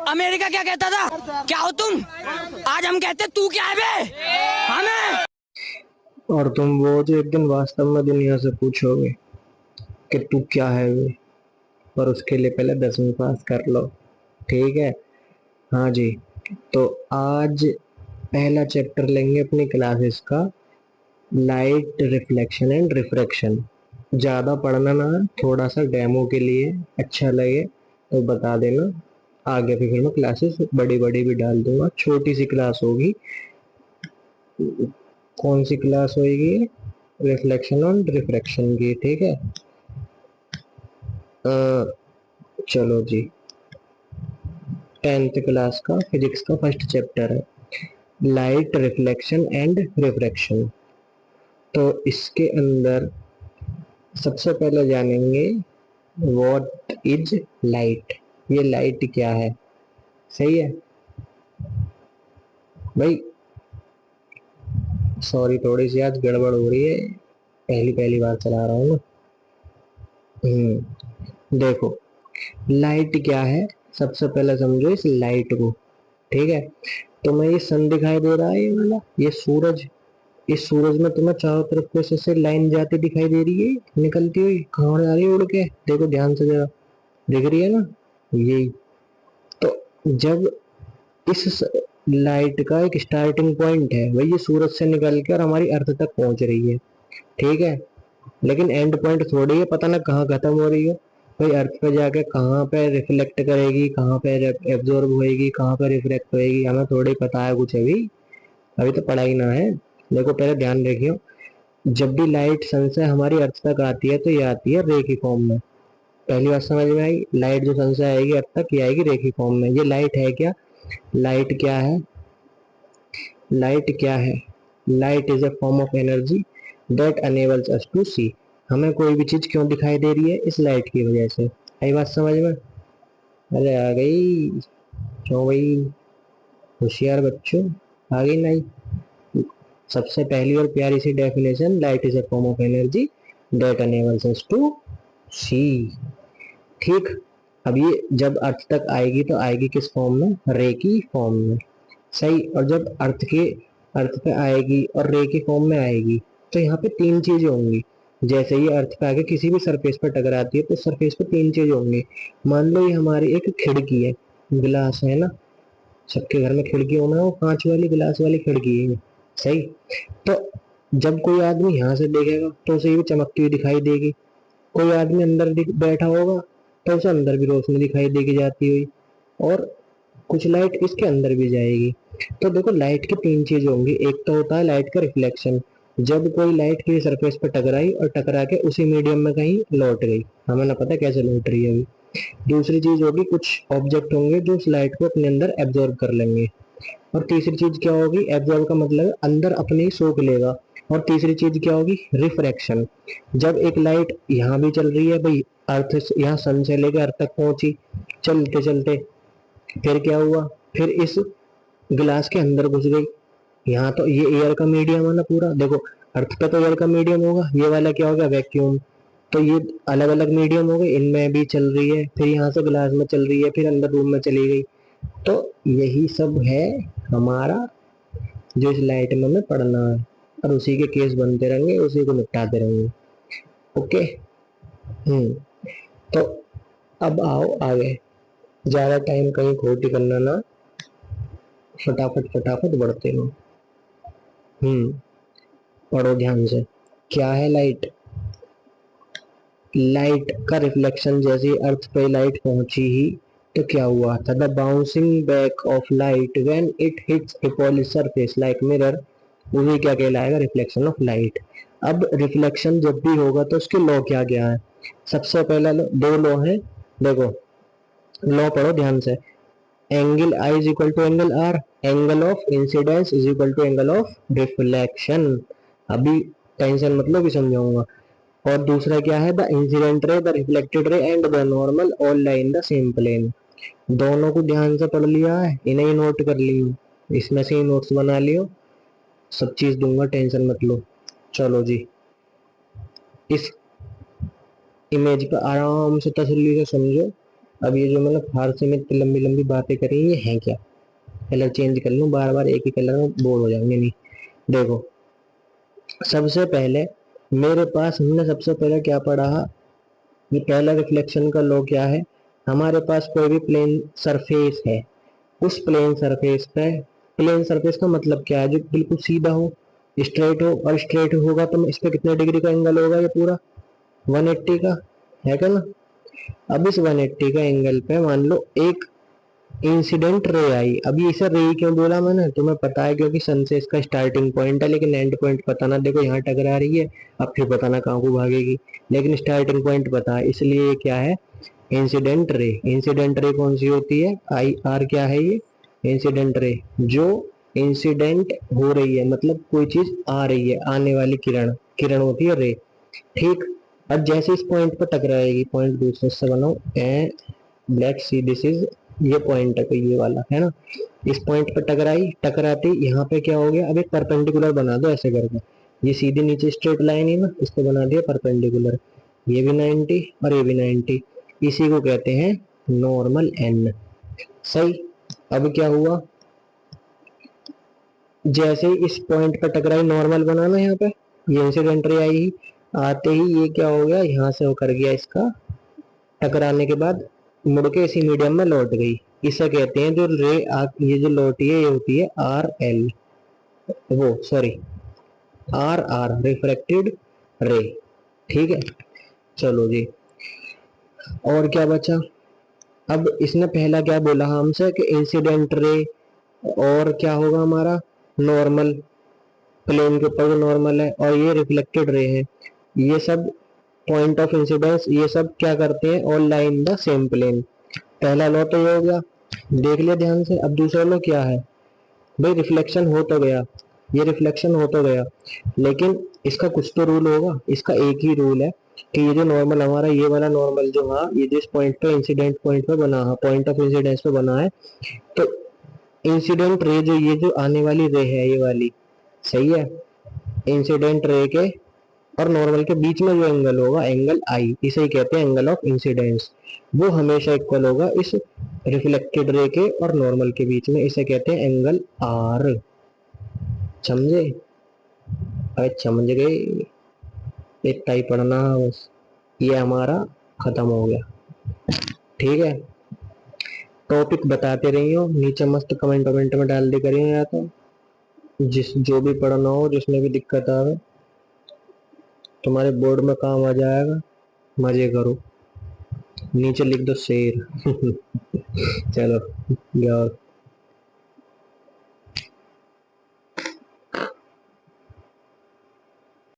America क्या कहता था, क्या हो तुम? आज हम कहते तू क्या है बे? हमें और तुम वो जो एक दिन वास्तव में दुनिया से पूछोगे कि तू क्या है वे, पर उसके लिए पहले 10वीं पास कर लो। ठीक है? हाँ जी। तो आज पहला चैप्टर लेंगे अपनी क्लासेस का, लाइट रिफ्लेक्शन एंड रिफ्रैक्शन। ज़्यादा पढ़ना ना, थोड़ा सा डेमो के लिए अच्छा लगे तो बता देना। आगे फिर मैं क्लासेस बड़ी बड़ी भी डाल दूंगा। छोटी सी क्लास होगी। कौन सी क्लास होगी? रिफ्लेक्शन और रिफ्रैक्शन की। ठीक है? चलो जी, 10th क्लास का फिजिक्स का फर्स्ट चैप्टर है, लाइट रिफ्लेक्शन एंड रिफ्रैक्शन। तो इसके अंदर सबसे पहले जानेंगे व्हाट इज लाइट। ये लाइट क्या है? सही है भाई? सॉरी, थोड़ी सी आज गड़बड़ हो रही है, पहली पहली बार चला रहा हूँ ना। देखो, लाइट क्या है सबसे पहले समझो इस लाइट को। ठीक है? तो मैं ये सन दिखाई दे रहा है, ये वाला, ये सूरज। इस सूरज में तुम्हें चारों तरफ को ऐसे लाइन जाती दिखाई दे रही है, निकलती हुई। कहाँ जा रही है? उड़ के देखो ध्यान से जरा, दिख रही है ना? यही तो। जब इस लाइट का एक स्टार्टिंग पॉइंट है, वही ये सूरज से निकल कर हमारी अर्थ तक पहुंच रही है। ठीक है? लेकिन एंड पॉइंट थोड़ी है, पता ना कहाँ खत्म हो रही है। भाई अर्थ पे जाके कहाँ पे रिफ्लेक्ट करेगी, कहाँ पे एब्जॉर्ब होएगी, कहाँ पे रिफ्लेक्ट होएगी, हमें थोड़ी पता है कुछ। अभी अभी तो पढ़ाई ना है। देखो पहले ध्यान रखियो, जब भी लाइट सन से हमारी अर्थ तक आती है तो ये आती है रे की फॉर्म में। पहली बात समझ में आई? लाइट जो सन से आएगी अर्थ तक, ये आएगी रे की फॉर्म में। ये लाइट है क्या? लाइट क्या है? लाइट क्या है? Light is a form of energy that enables us to see. हमें कोई भी चीज क्यों दिखाई दे रही है? इस लाइट की वजह से। आई बात समझ में? अरे आ गई। क्यों भाई, होशियार बच्चों, आ गई नहीं? सबसे पहली और प्यारी सी definition, light is a form of energy that enables us to see. ठीक? अब ये जब अर्थ तक आएगी तो आएगी किस फॉर्म में? रे की फॉर्म में। सही। और जब अर्थ पे आएगी और रे की फॉर्म में आएगी तो यहाँ पे तीन चीजें होंगी। जैसे ही अर्थ पे आके किसी भी सरफेस पर टकराती है तो सरफेस पे तीन चीजें होंगी। मान लो ये हमारी एक खिड़की है, ग्लास है ना। सबके घर में खिड़की होना है, वो कांच वाली ग्लास वाली खिड़की है। सही। तो जब कोई आदमी यहाँ से देखेगा तो उसे भी चमकती हुई दिखाई देगी। कोई आदमी अंदर बैठा होगा तो उसे अंदर भी रोशनी दिखाई देगी जाती हुई, और कुछ लाइट इसके अंदर भी जाएगी। तो देखो लाइट की तीन चीजें होंगी। एक तो होता है लाइट का रिफ्लेक्शन, जब कोई लाइट किसी सरफेस पर टकराई और टकरा के उसी मीडियम में कहीं लौट गई, हमें ना पता कैसे लौट रही है अभी। दूसरी चीज होगी, कुछ ऑब्जेक्ट होंगे जो उस लाइट को अपने अंदर एब्जॉर्ब कर लेंगे। और तीसरी चीज क्या होगी? एब्जॉर्ब का मतलब अंदर अपने ही सोख लेगा। और तीसरी चीज क्या होगी? रिफ्रैक्शन। जब एक लाइट यहाँ भी चल रही है भाई, अर्थ यहाँ सन से लेकर अर्थ तक पहुंची, चलते चलते फिर क्या हुआ? फिर इस गिलास के अंदर घुस गई। यहाँ तो ये एयर का मीडियम है ना पूरा, देखो अर्थ पे तो एयर का मीडियम होगा, ये वाला क्या होगा? वैक्यूम। तो ये अलग अलग मीडियम हो गए, इनमें भी चल रही है, फिर यहाँ से गिलास में चल रही है, फिर अंदर रूम में चली गई। तो यही सब है हमारा, जो इस लाइट में हमें पढ़ना है। और उसी के केस बनते रहेंगे, उसी को निपटाते रहेंगे। ओके। हम्म। तो अब आओ आगे, ज्यादा टाइम कहीं खोटी करना ना, फटाफट फटाफट बढ़ते रहो। हम्म। पढ़ो ध्यान से। क्या है लाइट? लाइट का रिफ्लेक्शन, जैसे अर्थ पे लाइट पहुंची ही तो क्या हुआ था? The bouncing back of light when it hits A polish surface like mirror, वही क्या कहलाएगा? Reflection of light. अब रिफ्लेक्शन जब भी होगा तो उसके लॉ क्या क्या है? सबसे पहला दो लॉ है, देखो लॉ पढ़ो ध्यान से। Angle I is equal to angle R, angle of incidence is equal to angle of reflection. अभी टेंशन मतलब भी समझाऊंगा। और दूसरा क्या है? The incident ray, the reflected ray and the normal all lie in the same plane. दोनों को ध्यान से पढ़ लिया है, इन्हें ही नोट कर लियो, इसमें से ही नोट्स बना लियो। सब चीज दूंगा, टेंशन मत लो। चलो जी, इस इमेज पे आराम से तसल्ली से समझो। अब ये जो मैंने फारसी में इतनी लंबी लंबी बातें करी ये हैं क्या? कलर चेंज कर लूं बार बार, एक ही कलर में बोर हो जाऊंगे नहीं। देखो सबसे पहले मेरे पास, हमने सबसे पहले क्या पढ़ा, ये पहला रिफ्लेक्शन का लॉ क्या है, हमारे पास कोई भी प्लेन सरफेस है, उस प्लेन सरफेस पे, प्लेन सरफेस का मतलब क्या है, जो बिल्कुल सीधा हो, स्ट्रेट हो, और स्ट्रेट होगा तो इस पे कितने डिग्री का एंगल होगा, ये पूरा 180 का है क्या ना। अब इस 180 का एंगल पे मान लो एक इंसिडेंट रे आई। अभी इसे रे क्यों बोला मैंने, तुम्हें पता है क्योंकि सन से इसका स्टार्टिंग पॉइंट है, लेकिन एंड पॉइंट पता ना, देखो यहाँ टकरा रही है, अब फिर पता ना कहाँ को भागेगी, लेकिन स्टार्टिंग पॉइंट पता है, इसलिए ये क्या है, इंसिडेंट रे। इंसिडेंट रे कौन सी होती है, आई आर, क्या है ये, इंसिडेंट रे, जो इंसिडेंट हो रही है, मतलब कोई चीज आ रही है, आने वाली किरण, किरण होती है रे। ठीक, अब जैसे इस पॉइंट पर टकराएगी, पॉइंट दूसरे से बनाओ, ए ब्लैक सी, दिस इज, ये पॉइंट है कोई ये वाला है ना, इस पॉइंट पर टकराई, टकराते यहाँ पे क्या हो गया, अब एक परपेंडिकुलर बना दो ऐसे करके, ये सीधे नीचे स्ट्रेट लाइन है ना, इसको बना दिया परपेंडिकुलर, ये भी 90 और ये भी 90, इसी को कहते हैं नॉर्मल एन। सही। अब क्या हुआ, जैसे इस पॉइंट पर टकराई, नॉर्मल बनाना यहाँ पे, ये इंसिडेंट रे आई, आते ही ये क्या हो गया, यहाँ से होकर गया इसका, टकराने के बाद मुड़ के इसी मीडियम में लौट गई, इसे कहते हैं जो रे ये जो लौटी है ये होती है आर एल, वो sorry R R, refracted ray. ठीक है, चलो जी, और क्या बचा, अब इसने पहला क्या बोला हमसे कि इंसिडेंट रे, और क्या होगा हमारा, नॉर्मल, प्लेन के ऊपर जो नॉर्मल है, और ये रिफ्लेक्टेड रे है, ये सब पॉइंट ऑफ इंसिडेंस, ये सब क्या करते हैं, all lie in the same plane. पहला लॉ तो ये हो गया, देख लिया ध्यान से। अब दूसरा लॉ क्या है भाई, रिफ्लेक्शन हो तो गया, ये रिफ्लेक्शन हो तो गया, लेकिन इसका कुछ तो रूल होगा, इसका एक ही रूल है कि ये जो नॉर्मल हमारा, ये वाला नॉर्मल जो, हाँ ये जिस पॉइंट पे इंसिडेंट पॉइंट पे बना है, पॉइंट ऑफ इंसिडेंस पे बना है, तो इंसिडेंट रे जो, ये जो आने वाली रे है ये वाली, सही है, इंसिडेंट रे के और नॉर्मल के बीच में जो एंगल होगा, एंगल आई, इसे ही कहते हैं एंगल ऑफ इंसिडेंस, वो हमेशा इक्वल होगा इस रिफ्लेक्टेड रे के और नॉर्मल के बीच में, इसे कहते हैं एंगल आर। समझे, अरे समझ गए, इतना ही पढ़ना बस, ये हमारा खत्म हो गया। ठीक है, टॉपिक बताते रहियो, नीचे मस्त कमेंट वमेंट में डाल दे करियो, या तो जिस जो भी पढ़ना हो, जिसमें भी दिक्कत आवे, तुम्हारे बोर्ड में काम आ जाएगा, मजे करो, नीचे लिख दो शेर। चलो, जाओ।